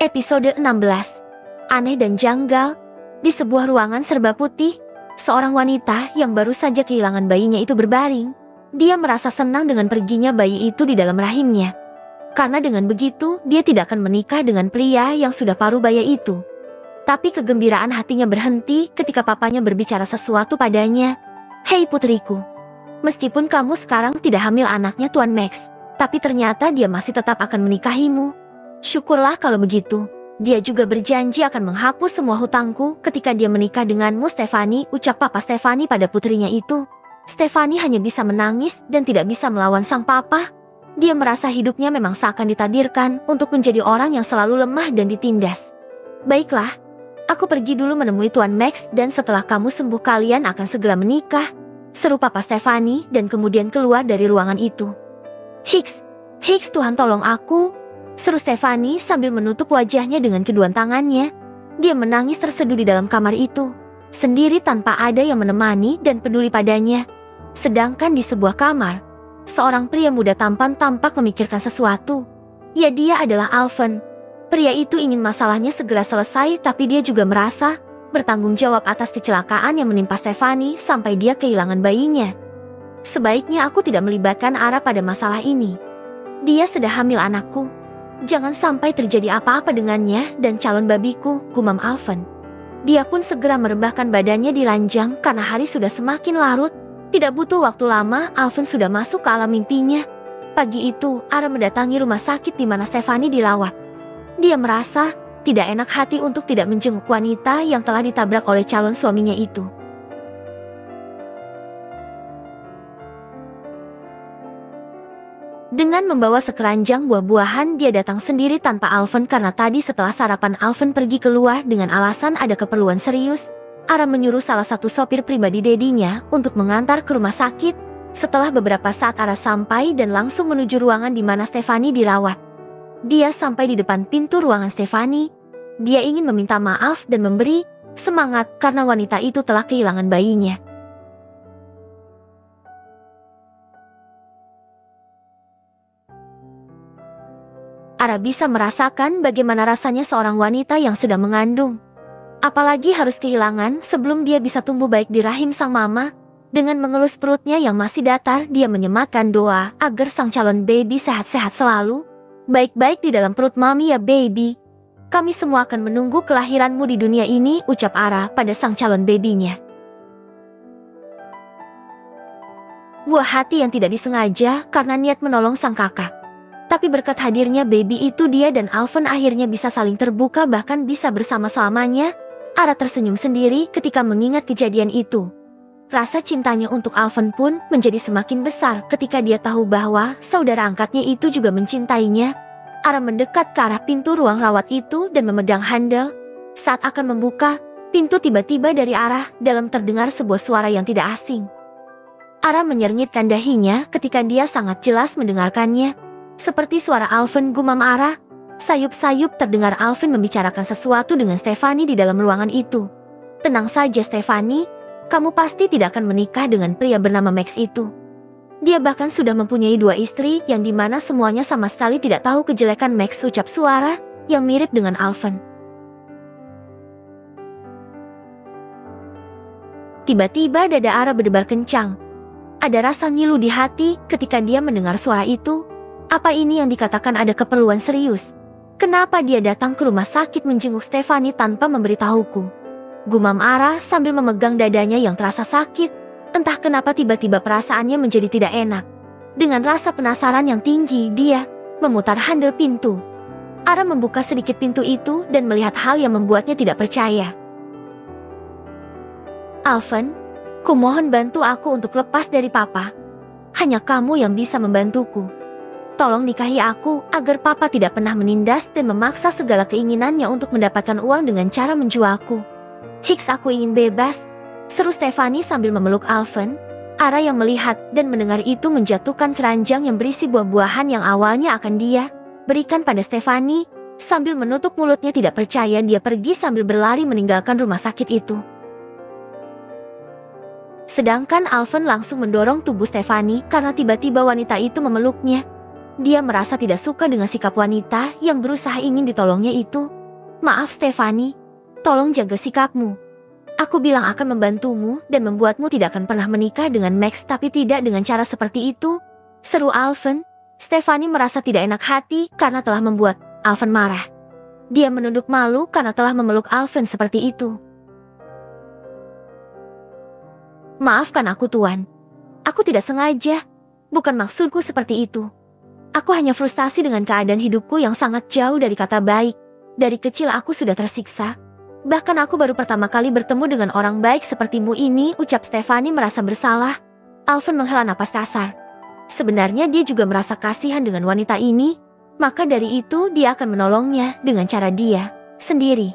Episode 16. Aneh dan janggal. Di sebuah ruangan serba putih, seorang wanita yang baru saja kehilangan bayinya itu berbaring. Dia merasa senang dengan perginya bayi itu di dalam rahimnya. Karena dengan begitu, dia tidak akan menikah dengan pria yang sudah paruh baya itu. Tapi kegembiraan hatinya berhenti ketika papanya berbicara sesuatu padanya. "Hei putriku, meskipun kamu sekarang tidak hamil anaknya Tuan Max, tapi ternyata dia masih tetap akan menikahimu. Syukurlah kalau begitu. Dia juga berjanji akan menghapus semua hutangku ketika dia menikah denganmu Stefani," ucap Papa Stefani pada putrinya itu. Stefani hanya bisa menangis dan tidak bisa melawan sang papa. Dia merasa hidupnya memang seakan ditakdirkan untuk menjadi orang yang selalu lemah dan ditindas. "Baiklah, aku pergi dulu menemui Tuan Max dan setelah kamu sembuh kalian akan segera menikah," seru Papa Stefani dan kemudian keluar dari ruangan itu. Hicks, Tuhan tolong aku," seru Stefani sambil menutup wajahnya dengan kedua tangannya. Dia menangis terseduh di dalam kamar itu, sendiri tanpa ada yang menemani dan peduli padanya. Sedangkan di sebuah kamar, seorang pria muda tampan tampak memikirkan sesuatu. Ya, dia adalah Alvin. Pria itu ingin masalahnya segera selesai, tapi dia juga merasa bertanggung jawab atas kecelakaan yang menimpa Stefani sampai dia kehilangan bayinya. "Sebaiknya aku tidak melibatkan Ara pada masalah ini. Dia sudah hamil anakku. Jangan sampai terjadi apa-apa dengannya dan calon babiku," gumam Alvin. Dia pun segera merebahkan badannya di ranjang karena hari sudah semakin larut. Tidak butuh waktu lama, Alvin sudah masuk ke alam mimpinya. Pagi itu, Ara mendatangi rumah sakit di mana Stefani dirawat. Dia merasa tidak enak hati untuk tidak menjenguk wanita yang telah ditabrak oleh calon suaminya itu. Dengan membawa sekeranjang buah-buahan, dia datang sendiri tanpa Alvin karena tadi setelah sarapan Alvin pergi keluar dengan alasan ada keperluan serius. Ara menyuruh salah satu sopir pribadi dedinya untuk mengantar ke rumah sakit. Setelah beberapa saat Ara sampai dan langsung menuju ruangan di mana Stefani dirawat. Dia sampai di depan pintu ruangan Stefani. Dia ingin meminta maaf dan memberi semangat karena wanita itu telah kehilangan bayinya. Ara bisa merasakan bagaimana rasanya seorang wanita yang sedang mengandung. Apalagi harus kehilangan sebelum dia bisa tumbuh baik di rahim sang mama. Dengan mengelus perutnya yang masih datar, dia menyematkan doa agar sang calon baby sehat-sehat selalu. "Baik-baik di dalam perut mami ya baby. Kami semua akan menunggu kelahiranmu di dunia ini," ucap Ara pada sang calon babynya. Buah hati yang tidak disengaja karena niat menolong sang kakak. Tapi berkat hadirnya baby itu, dia dan Alvin akhirnya bisa saling terbuka bahkan bisa bersama selamanya. Ara tersenyum sendiri ketika mengingat kejadian itu. Rasa cintanya untuk Alvin pun menjadi semakin besar ketika dia tahu bahwa saudara angkatnya itu juga mencintainya. Ara mendekat ke arah pintu ruang rawat itu dan memegang handle. Saat akan membuka, pintu tiba-tiba dari arah dalam terdengar sebuah suara yang tidak asing. Ara menyernyitkan dahinya ketika dia sangat jelas mendengarkannya. Seperti suara Alvin, gumam Ara. Sayup-sayup terdengar Alvin membicarakan sesuatu dengan Stefani di dalam ruangan itu. "Tenang saja Stefani, kamu pasti tidak akan menikah dengan pria bernama Max itu. Dia bahkan sudah mempunyai 2 istri yang dimana semuanya sama sekali tidak tahu kejelekan Max," ucap suara yang mirip dengan Alvin. Tiba-tiba dada Ara berdebar kencang. Ada rasa ngilu di hati ketika dia mendengar suara itu. Apa ini yang dikatakan ada keperluan serius? Kenapa dia datang ke rumah sakit menjenguk Stefani tanpa memberitahuku? Gumam Ara sambil memegang dadanya yang terasa sakit. Entah kenapa tiba-tiba perasaannya menjadi tidak enak. Dengan rasa penasaran yang tinggi, dia memutar handle pintu. Ara membuka sedikit pintu itu dan melihat hal yang membuatnya tidak percaya. "Alvin, kumohon bantu aku untuk lepas dari papa. Hanya kamu yang bisa membantuku. Tolong nikahi aku agar papa tidak pernah menindas dan memaksa segala keinginannya untuk mendapatkan uang dengan cara menjualku. Hicks, aku ingin bebas," seru Stefani sambil memeluk Alvin. Ara yang melihat dan mendengar itu menjatuhkan keranjang yang berisi buah-buahan yang awalnya akan dia berikan pada Stefani. Sambil menutup mulutnya tidak percaya, dia pergi sambil berlari meninggalkan rumah sakit itu. Sedangkan Alvin langsung mendorong tubuh Stefani karena tiba-tiba wanita itu memeluknya. Dia merasa tidak suka dengan sikap wanita yang berusaha ingin ditolongnya itu. Maaf Stefani, tolong jaga sikapmu. Aku bilang akan membantumu dan membuatmu tidak akan pernah menikah dengan Max, tapi tidak dengan cara seperti itu, seru Alvan. Stefani merasa tidak enak hati karena telah membuat Alvan marah. Dia menunduk malu karena telah memeluk Alvan seperti itu. Maafkan aku Tuan. Aku tidak sengaja. Bukan maksudku seperti itu. Aku hanya frustasi dengan keadaan hidupku yang sangat jauh dari kata baik. Dari kecil aku sudah tersiksa. Bahkan aku baru pertama kali bertemu dengan orang baik sepertimu ini, ucap Stefani merasa bersalah. Alvan menghela napas kasar. Sebenarnya dia juga merasa kasihan dengan wanita ini. Maka dari itu dia akan menolongnya dengan cara dia sendiri.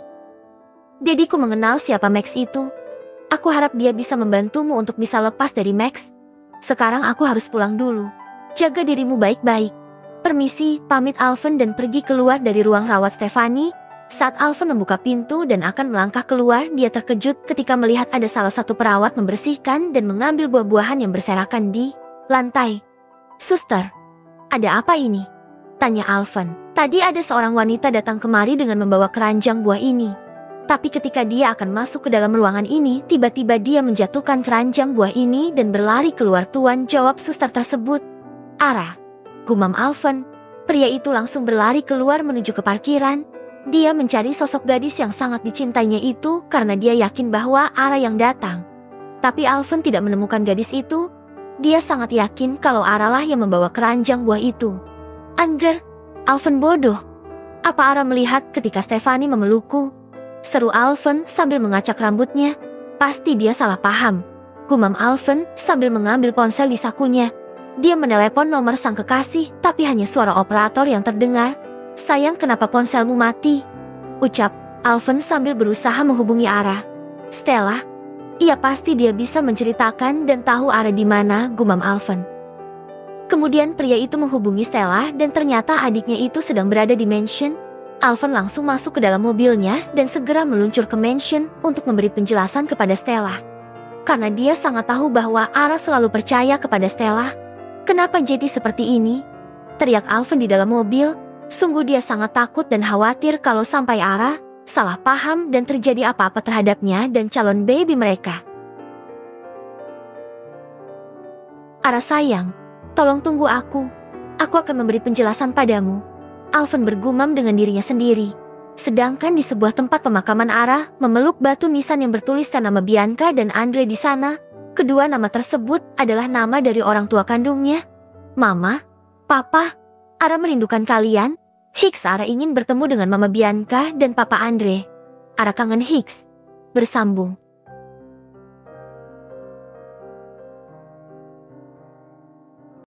Dediku mengenal siapa Max itu. Aku harap dia bisa membantumu untuk bisa lepas dari Max. Sekarang aku harus pulang dulu. Jaga dirimu baik-baik. Permisi, pamit Alvan dan pergi keluar dari ruang rawat Stefani. Saat Alvan membuka pintu dan akan melangkah keluar, dia terkejut ketika melihat ada salah satu perawat membersihkan dan mengambil buah-buahan yang berserakan di lantai. Suster, ada apa ini? Tanya Alvan. Tadi ada seorang wanita datang kemari dengan membawa keranjang buah ini. Tapi ketika dia akan masuk ke dalam ruangan ini, tiba-tiba dia menjatuhkan keranjang buah ini dan berlari keluar. Tuan, jawab suster tersebut. Ara, gumam Alvan. Pria itu langsung berlari keluar menuju ke parkiran. Dia mencari sosok gadis yang sangat dicintainya itu karena dia yakin bahwa Ara yang datang. Tapi Alvan tidak menemukan gadis itu. Dia sangat yakin kalau Ara lah yang membawa keranjang buah itu. Angger, Alvan bodoh. Apa Ara melihat ketika Stefani memelukku? Seru Alvan sambil mengacak rambutnya. Pasti dia salah paham, gumam Alvan sambil mengambil ponsel di sakunya. Dia menelepon nomor sang kekasih, tapi hanya suara operator yang terdengar. Sayang, kenapa ponselmu mati? Ucap Alvan sambil berusaha menghubungi Ara. Stella? Iya, pasti dia bisa menceritakan dan tahu Ara di mana, gumam Alvan. Kemudian pria itu menghubungi Stella dan ternyata adiknya itu sedang berada di mansion. Alvan langsung masuk ke dalam mobilnya dan segera meluncur ke mansion untuk memberi penjelasan kepada Stella. Karena dia sangat tahu bahwa Ara selalu percaya kepada Stella. Kenapa jadi seperti ini? Teriak Alvan di dalam mobil. Sungguh dia sangat takut dan khawatir kalau sampai Ara salah paham dan terjadi apa-apa terhadapnya dan calon baby mereka. Ara sayang, tolong tunggu aku. Aku akan memberi penjelasan padamu. Alvan bergumam dengan dirinya sendiri. Sedangkan di sebuah tempat pemakaman, Ara memeluk batu nisan yang bertuliskan nama Bianca dan Andre di sana. Kedua nama tersebut adalah nama dari orang tua kandungnya. Mama, Papa, Ara merindukan kalian. Hicks, Ara ingin bertemu dengan Mama Bianca dan Papa Andre. Ara kangen Hicks. Bersambung.